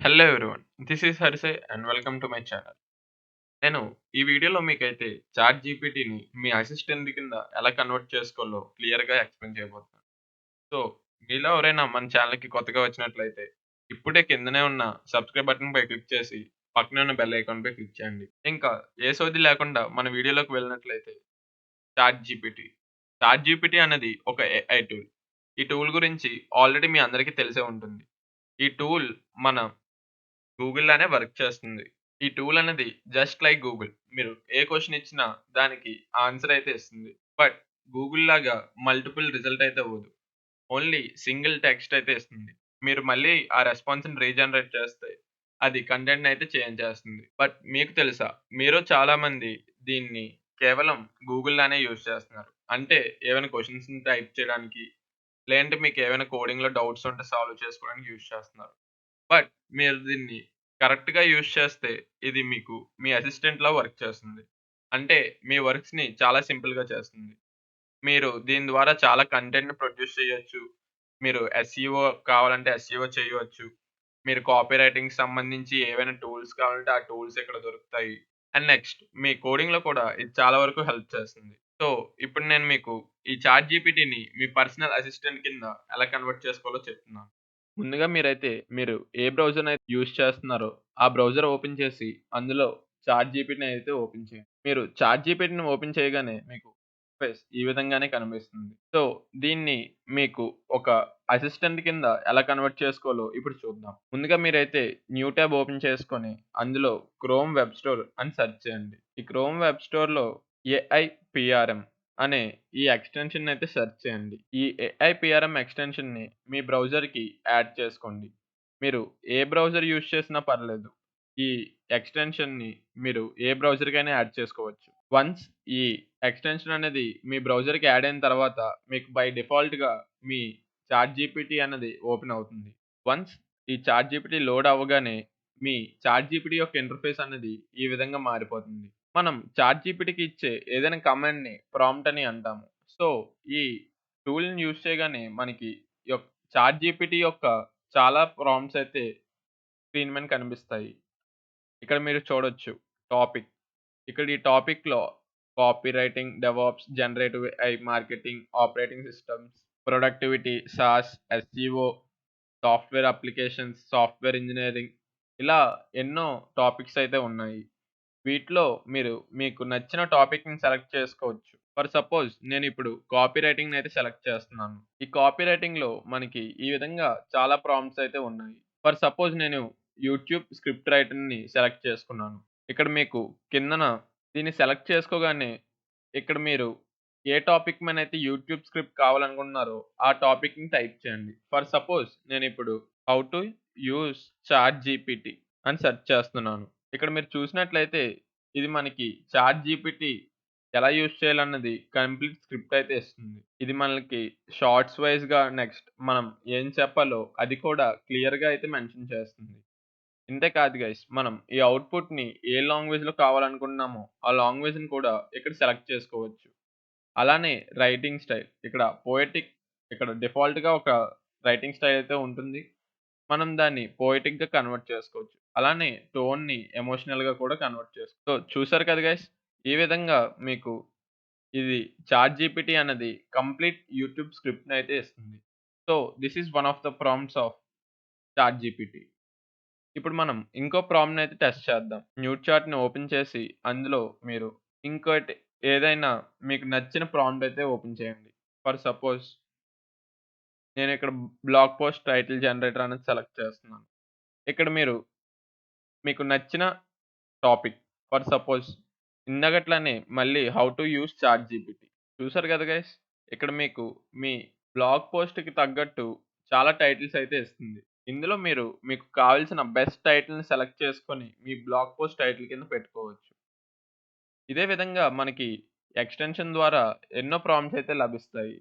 Hello everyone. This is Harisai and welcome to my channel. నేను ఈ వీడియోలో మీకైతే చాట్ జీపీటీని మీ అసిస్టెంట్ కింద ఎలా కన్వర్ట్ చేసుకోవాలో క్లియర్‌గా ఎక్స్‌ప్లెయిన్ చేయబోతున్నాను. సో, మీలో ఎవరైనా మన ఛానల్‌కి కొత్తగా వచ్చినట్లయితే ఇప్పుడే కిందనే ఉన్న సబ్స్క్రైబ్ బటన్‌పై క్లిక్ చేసి పక్కనే ఉన్న బెల్ ఐకాన్‌పై క్లిక్ చేయండి. ఇంకా ఏ సోది లేకుండా మన వీడియోలోకి వెళ్ళినట్లయితే చాట్ జీపీటీ. చాట్ జీపీటీ అనేది ఒక ఏఐ టూల్. ఈ టూల్ గురించి ఆల్రెడీ మీ అందరికీ తెలిసే ఉంటుంది. ఈ టూల్ మన గూగుల్ లానే వర్క్ చేస్తుంది. ఈ టూల్ అనేది జస్ట్ లైక్ గూగుల్. మీరు ఏ క్వెషన్ ఇచ్చినా దానికి ఆన్సర్ అయితే ఇస్తుంది. బట్ గూగుల్ లాగా మల్టిపుల్ రిజల్ట్ అయితే ఇవ్వదు. ఓన్లీ సింగిల్ టెక్స్ట్ అయితే ఇస్తుంది. మీరు మళ్ళీ ఆ రెస్పాన్స్‌ని రీజనరేట్ చేస్తే అది కంటెంట్‌ని అయితే చేంజ్ చేస్తుంది. బట్ మీకు తెలుసా? మీరు చాలామంది దీన్ని కేవలం గూగుల్ లానే యూజ్ చేస్తున్నారు. అంటే ఏవైనా క్వెషన్స్‌ని టైప్ చేయడానికి, లేదంటే మీకు ఏవైనా కోడింగ్‌లో డౌట్స్ ఉంటే సాల్వ్ చేసుకోవడానికి యూజ్ చేస్తున్నారు. బట్ మీరు దీన్ని కరెక్ట్‌గా యూజ్ చేస్తే ఇది మీకు మీ అసిస్టెంట్‌లా వర్క్ చేస్తుంది. అంటే మీ వర్క్స్‌ని చాలా సింపుల్‌గా చేస్తుంది. మీరు దీని ద్వారా చాలా కంటెంట్‌ని ప్రొడ్యూస్ చేయొచ్చు. మీరు ఎస్‌ఈఓ కావాలంటే ఎస్‌ఈఓ చేయవచ్చు. మీరు కాపీ రైటింగ్‌కి సంబంధించి ఏవైనా టూల్స్ కావాలంటే ఆ టూల్స్ ఇక్కడ దొరుకుతాయి. అండ్ నెక్స్ట్ మీ కోడింగ్‌లో కూడా ఇది చాలా వరకు హెల్ప్ చేస్తుంది. సో, ఇప్పుడు నేను మీకు ఈ చాట్ జీపీటీని మీ పర్సనల్ అసిస్టెంట్ కింద ఎలా కన్వర్ట్ చేసుకోవాలో చెప్తున్నాను. ముందుగా మీరు ఏ బ్రౌజర్‌నైతే యూజ్ చేస్తున్నారో, ఆ బ్రౌజర్ ఓపెన్ చేసి, అందులో చాట్ జీపీటీని అయితే ఓపెన్ చేయండి. మీరు చాట్ జీపీటీని ఓపెన్ చేయగానే మీకు ఇంటర్ఫేస్ ఈ విధంగానే కనిపిస్తుంది. సో, దీన్ని మీకు ఒక అసిస్టెంట్ కింద ఎలా కన్వర్ట్ చేసుకోవాలో ఇప్పుడు చూద్దాం. ముందుగా మీరైతే న్యూ ట్యాబ్ ఓపెన్ చేసుకొని, అందులో క్రోమ్ వెబ్ స్టోర్ అని సెర్చ్ చేయండి. ఈ క్రోమ్ వెబ్ స్టోర్‌లో ఏఐపీఆర్ఎం అనే ఈ ఎక్స్‌టెన్షన్‌ని అయితే సెర్చ్ చేయండి. ఈ ఏఐపీఆర్ఎం ఎక్స్‌టెన్షన్‌ని మీ బ్రౌజర్‌కి యాడ్ చేసుకోండి. మీరు ఏ బ్రౌజర్ యూజ్ చేసినా పర్లేదు. ఈ ఎక్స్‌టెన్షన్‌ని మీరు ఏ బ్రౌజర్‌కైనా యాడ్ చేసుకోవచ్చు. వన్స్ ఈ ఎక్స్‌టెన్షన్ అనేది మీ బ్రౌజర్‌కి యాడ్ అయిన తర్వాత మీకు బై డిఫాల్ట్‌గా మీ చాట్ జీపీటీ అన్నది ఓపెన్ అవుతుంది. వన్స్ ఈ చాట్ జీపీటీ లోడ్ అవ్వగానే మీ చాట్ జీపీటీ యొక్క ఇంటర్ఫేస్ అనేది ఈ విధంగా మారిపోతుంది. మనం చాట్ జీపీటీకి ఇచ్చే ఏదైనా కమాండ్‌ని ప్రాంప్ట్ అని అంటాము. సో, ఈ టూల్‌ని యూజ్ చేయగానే మనకి చాట్ జీపీటీ యొక్క చాలా ప్రాంప్ట్స్ అయితే స్క్రీన్ మీద కనిపిస్తాయి. ఇక్కడ మీరు చూడొచ్చు టాపిక్. ఇక్కడ ఈ టాపిక్‌లో copy writing, DevOps, generative AI, marketing, operating systems, productivity, sauce, SEO, software applications, software engineering ఇలా ఎన్నో టాపిక్స్ అయితే ఉన్నాయి. వీటిలో మీరు మీకు నచ్చిన టాపిక్‌ని సెలెక్ట్ చేసుకోవచ్చు. ఫర్ సపోజ్ నేనిప్పుడు కాపీ రైటింగ్‌నయితే సెలెక్ట్ చేస్తున్నాను. ఈ కాపీ రైటింగ్‌లో మనకి ఈ విధంగా చాలా ప్రాంప్ట్స్ అయితే ఉన్నాయి. ఫర్ సపోజ్ నేను యూట్యూబ్ స్క్రిప్ట్ రైటర్‌ని సెలెక్ట్ చేసుకున్నాను. ఇక్కడ మీకు కిందన దీన్ని సెలెక్ట్ చేసుకోగానే ఇక్కడ మీరు ఏ టాపిక్ మీదనైతే యూట్యూబ్ స్క్రిప్ట్ కావాలనుకుంటున్నారో ఆ టాపిక్‌ని టైప్ చేయండి. ఫర్ సపోజ్ నేనిప్పుడు how to use chat GPT అని సెర్చ్ చేస్తున్నాను. ఇక్కడ మీరు చూసినట్లయితే ఇది మనకి చాట్ జీపీటీ ఎలా యూజ్ చేయాలన్నది కంప్లీట్ స్క్రిప్ట్ అయితే ఇస్తుంది. ఇది మనకి షార్ట్స్ వైస్‌గా నెక్స్ట్ మనం ఏం చెప్పాలో అది కూడా క్లియర్‌గా అయితే మెన్షన్ చేస్తుంది. ఇంతే కాదు గైస్. మనం ఈ అవుట్‌పుట్‌ని ఏ లాంగ్వేజ్‌లో కావాలనుకుంటున్నామో ఆ లాంగ్వేజ్‌ని కూడా ఇక్కడ సెలెక్ట్ చేసుకోవచ్చు. అలానే రైటింగ్ స్టైల్ ఇక్కడ పోయెటిక్ ఇక్కడ డిఫాల్ట్‌గా ఒక రైటింగ్ స్టైల్ అయితే ఉంటుంది. మనం దాన్ని పోయెటిక్‌గా కన్వర్ట్ చేసుకోవచ్చు. అలానే టోన్‌ని ఎమోషనల్‌గా కూడా కన్వర్ట్ సో, చూసారు కదా గైస్! ఈ విధంగా మీకు ఇది చాట్ జీపీటీ అన్నది కంప్లీట్ యూట్యూబ్ స్క్రిప్ట్‌ని అయితే ఇస్తుంది. So, this is one of the prompts of chat GPT. ఇప్పుడు మనం ఇంకో ప్రాంప్ట్‌ని అయితే టెస్ట్ చేద్దాం. న్యూ చాట్‌ని ఓపెన్ చేసి అందులో మీరు ఇంకోటి ఏదైనా మీకు నచ్చిన ప్రాంప్ట్ అయితే ఓపెన్ చేయండి. ఫర్ సపోజ్ నేనిక్కడ బ్లాగ్ పోస్ట్ టైటిల్ జనరేటర్ అనేది సెలెక్ట్ చేస్తున్నాను. ఇక్కడ మీకు నచ్చిన టాపిక్ ఫర్ సపోజ్ ఇందాకట్లానే మళ్ళీ how to use chat GPT. చూసారు కదా గైస్! ఇక్కడ మీ బ్లాగ్ పోస్ట్‌కి తగ్గట్టు చాలా టైటిల్స్ అయితే ఇస్తుంది. ఇందులో మీకు కావాల్సిన బెస్ట్ టైటిల్‌ని సెలెక్ట్ చేసుకొని మీ బ్లాగ్ పోస్ట్ టైటిల్ కింద పెట్టుకోవచ్చు. ఇదే విధంగా మనకి ఎక్స్‌టెన్షన్ ద్వారా ఎన్నో ప్రాంప్ట్స్ అయితే లభిస్తాయి.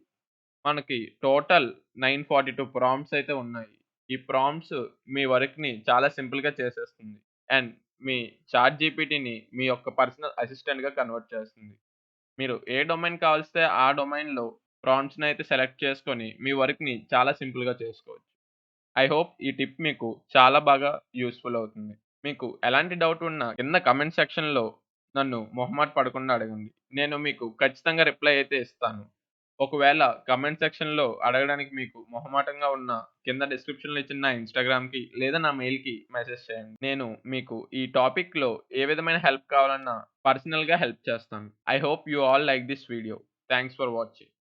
మనకి టోటల్ 942 ప్రాంప్ట్స్ అయితే ఉన్నాయి. ఈ ప్రాంప్ట్స్ మీ వర్క్‌ని చాలా సింపుల్‌గా చేసేస్తుంది. అండ్ మీ చాట్ జీపీటీని మీ యొక్క పర్సనల్ అసిస్టెంట్‌గా కన్వర్ట్ చేస్తుంది. మీరు ఏ డొమైన్ కావాల్స్తే ఆ డొమైన్‌లో ప్రాంప్ట్స్‌ని అయితే సెలెక్ట్ చేసుకొని మీ వర్క్‌ని చాలా సింపుల్‌గా చేసుకోవచ్చు. ఐ హోప్ ఈ టిప్ మీకు చాలా బాగా యూజ్‌ఫుల్ అవుతుంది. మీకు ఎలాంటి డౌట్ ఉన్నా కింద కామెంట్ సెక్షన్‌లో నన్ను మొహమాట పడకుండా అడగండి. నేను మీకు ఖచ్చితంగా రిప్లై అయితే ఇస్తాను. ఒకవేళ కామెంట్ సెక్షన్‌లో అడగడానికి మీకు మొహమాటంగా ఉన్నా కింద డిస్క్రిప్షన్‌లో ఇచ్చిన నా ఇన్‌స్టాగ్రామ్‌కి లేదా నా మెయిల్‌కి మెసేజ్ చేయండి. నేను మీకు ఈ టాపిక్‌లో ఏ విధమైన హెల్ప్ కావాలన్నా పర్సనల్‌గా హెల్ప్ చేస్తాను. I hope you all like this video. Thanks for watching.